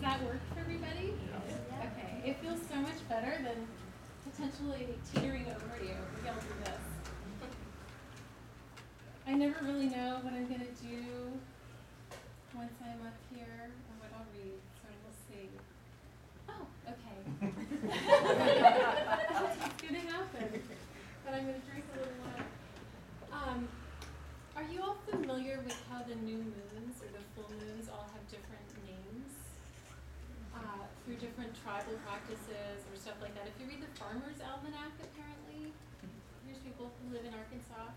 that work for everybody? Yeah. Okay, it feels so much better than potentially teetering over you. Maybe I'll do this. I never really know what I'm going to do once I'm up here or what I'll read, so we'll see. Oh, okay. It's going to happen. But I'm going to drink a little water. Are you all familiar with how the new moons or the full moons all have different names through different tribal practices or stuff like that? If you read the Farmer's Almanac, apparently, here's people who live in Arkansas.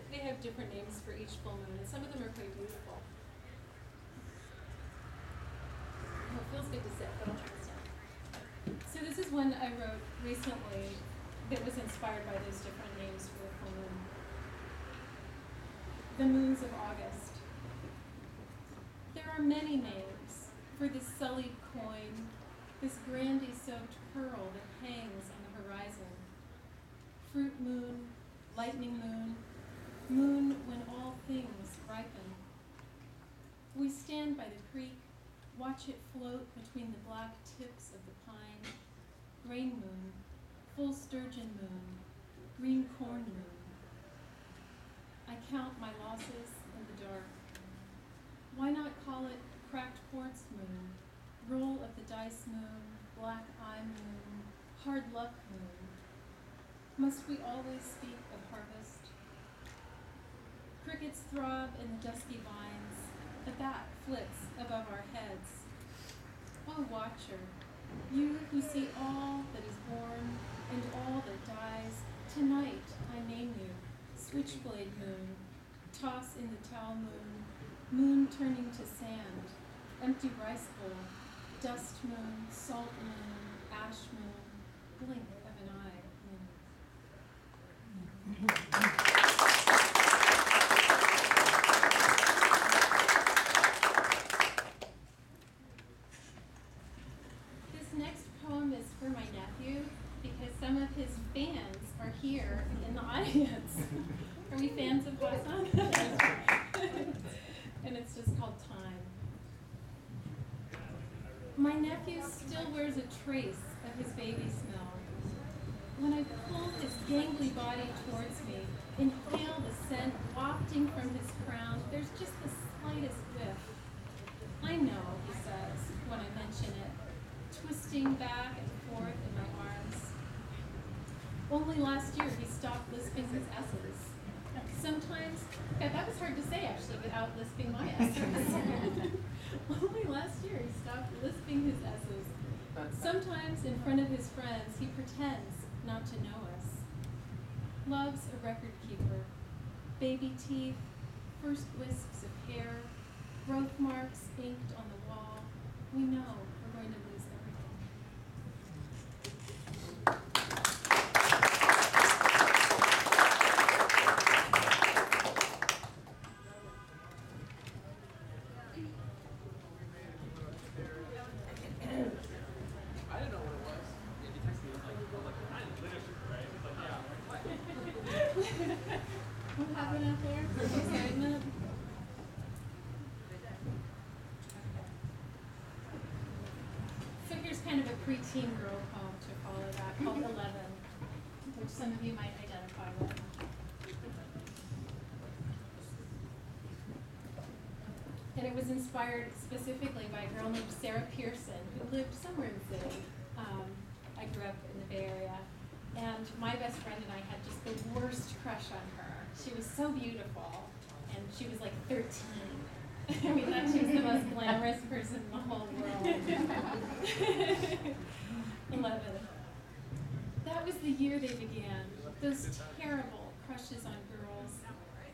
They have different names for each full moon, and some of them are quite beautiful. Oh, it feels good to sit, but I'll try to stand. So this is one I wrote recently that was inspired by those different names for the full moon. The moons of August. There are many names for this sullied coin, this brandy-soaked pearl that hangs on the horizon. Fruit moon, lightning moon, moon when all things ripen. We stand by the creek, watch it float between the black tips of the pine. Grain moon, full sturgeon moon, green corn moon. I count my losses in the dark. Why not call it cracked quartz moon, roll of the dice moon, black eye moon, hard luck moon? Must we always speak of harvest? Crickets throb in the dusky vines, a bat flits above our heads. Oh, watcher, you who see all that is born and all that dies, tonight I name you, switchblade moon, toss in the towel moon, moon turning to sand, empty rice bowl, dust moon, salt moon, ash moon, blink of an eye moon. This next poem is for my nephew because some of his fans are here in the audience. Are we fans of Hassan? And it's just called Time. My nephew still wears a trace of his baby smell. When I pull his gangly body towards me, inhale the scent wafting from his crown, there's just the slightest whiff. I know, he says, when I mention it, twisting back and forth in my arms. Only last year he stopped lisping his S's. Sometimes, yeah, that was hard to say actually without lisping my S's. Only last year he stopped lisping his S's. Sometimes in front of his friends he pretends not to know us. Love's a record keeper. Baby teeth, first wisps of hair, growth marks inked on the wall. We know we're going to lose everything. What happened out there? Excitement? So here's kind of a preteen girl poem to follow that, called 11, which some of you might identify with. And it was inspired specifically by a girl named Sarah Pearson, who lived somewhere in the city. I grew up in the Bay Area. And my best friend and I had just the worst crush on her. She was so beautiful, and she was like 13. We thought she was the most glamorous person in the whole world. 11. That was the year they began. Those terrible crushes on girls.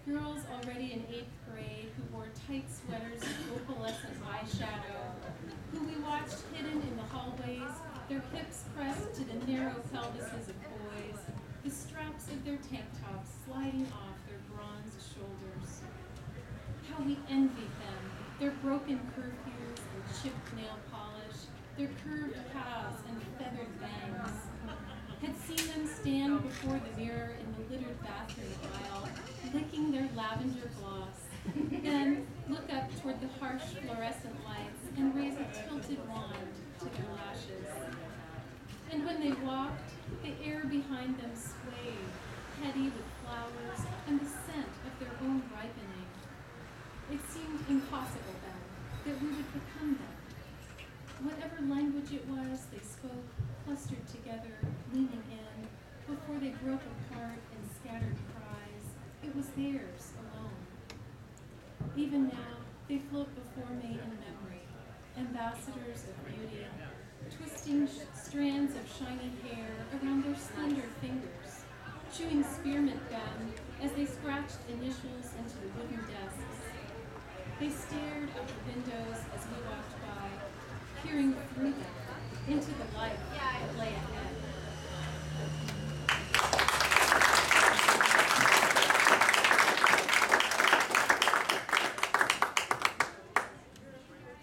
Girls already in 8th grade who wore tight sweaters and opalescent eyeshadow, who we watched hidden in the hallways, their hips pressed to the narrow pelvises of boys, the straps of their tank tops sliding off their bronzed shoulders. How we envied them, their broken curfews and chipped nail polish, their curved calves and feathered bangs. Had seen them stand before the mirror in the littered bathroom aisle, licking their lavender gloss, then look up toward the harsh fluorescent lights and raise a tilted wand to their lashes. And when they walked, the air behind them swayed, heady with flowers and the scent of their own ripening. It seemed impossible then that we would become them. Whatever language it was they spoke, clustered together, leaning in, before they broke apart in scattered cries, it was theirs alone. Even now, they float before me in memory, ambassadors of beauty, twisting strands of shiny hair around their slender fingers, chewing spearmint gum as they scratched initials into the wooden desks. They stared out the windows as we walked by, peering through them into the light that lay ahead.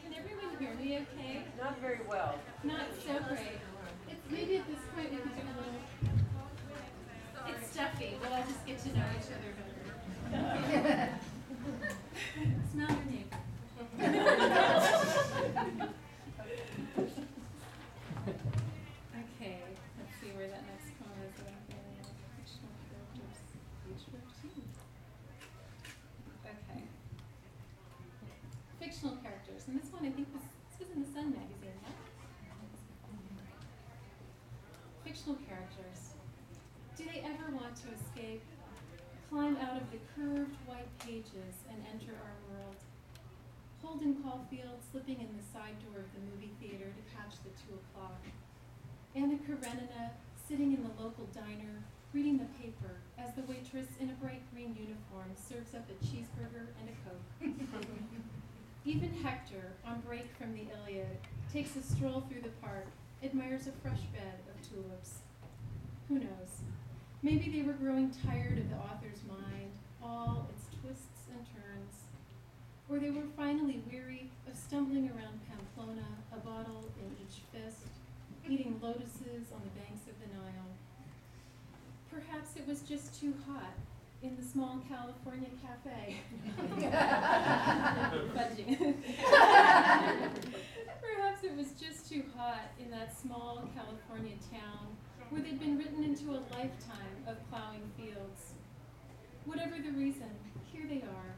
Can everyone hear me okay? Not very well. Not so great. Maybe at this point we could do a little... It's stuffy. We'll all just get to know each other better. Smell your neighbor. Okay, let's see where that next poem is. Fictional characters, page 15. Okay. Fictional characters, and this one I think this was in the Sun magazine, yeah? Fictional characters. Do they ever want to escape? Climb out of the curved white pages and enter our world. Holden Caulfield slipping in the side door of the movie theater to catch the 2 o'clock. Anna Karenina sitting in the local diner, reading the paper as the waitress in a bright green uniform serves up a cheeseburger and a Coke. Even Hector, on break from the Iliad, takes a stroll through the park, admires a fresh bed of tulips. Who knows? Maybe they were growing tired of the author's mind, all its twists and turns. Or they were finally weary of stumbling around Pamplona, a bottle in each fist, eating lotuses on the banks of the Nile. Perhaps it was just too hot in the small California cafe. Fudging. Perhaps it was just too hot in that small California town where they'd been written into a lifetime of plowing fields. Whatever the reason, here they are,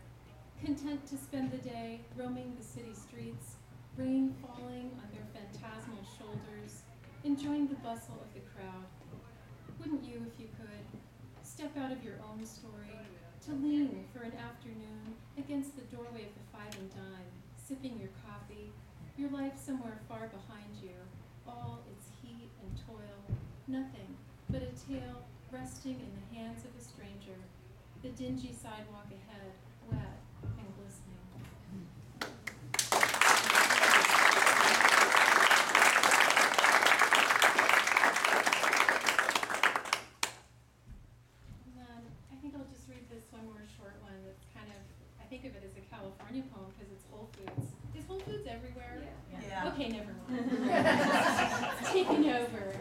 content to spend the day roaming the city streets, rain falling on their phantasmal shoulders, enjoying the bustle of the crowd. Wouldn't you, if you could, step out of your own story, to lean for an afternoon against the doorway of the Five and Dime, sipping your coffee, your life somewhere far behind you, all its heat and toil, nothing but a tale resting in the hands of a stranger, the dingy sidewalk ahead, wet and glistening. And then I think I'll just read this one more short one that's kind of, I think of it as a California poem because it's Whole Foods. Is Whole Foods everywhere? Yeah. Okay, never mind. It's taking over.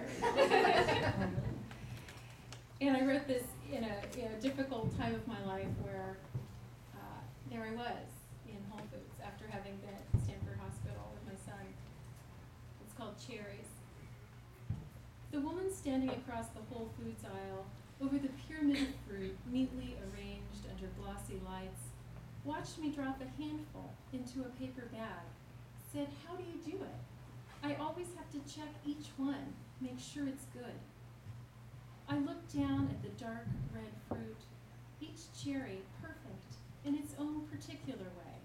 And I wrote this in a difficult time of my life where there I was in Whole Foods after having been at Stanford Hospital with my son. It's called Cherries. The woman standing across the Whole Foods aisle over the pyramid of fruit neatly arranged under glossy lights watched me drop a handful into a paper bag, said, "How do you do it? I always have to check each one, make sure it's good." I looked down at the dark red fruit, each cherry perfect in its own particular way,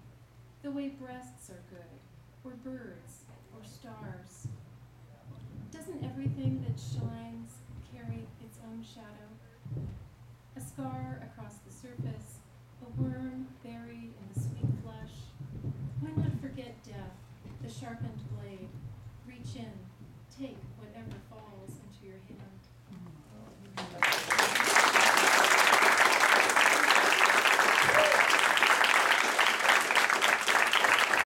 the way breasts are good, or birds, or stars. Doesn't everything that shines carry its own shadow? A scar across the surface, a worm buried in the sweet flesh. Why not forget death, the sharpened blade? Reach in, take whatever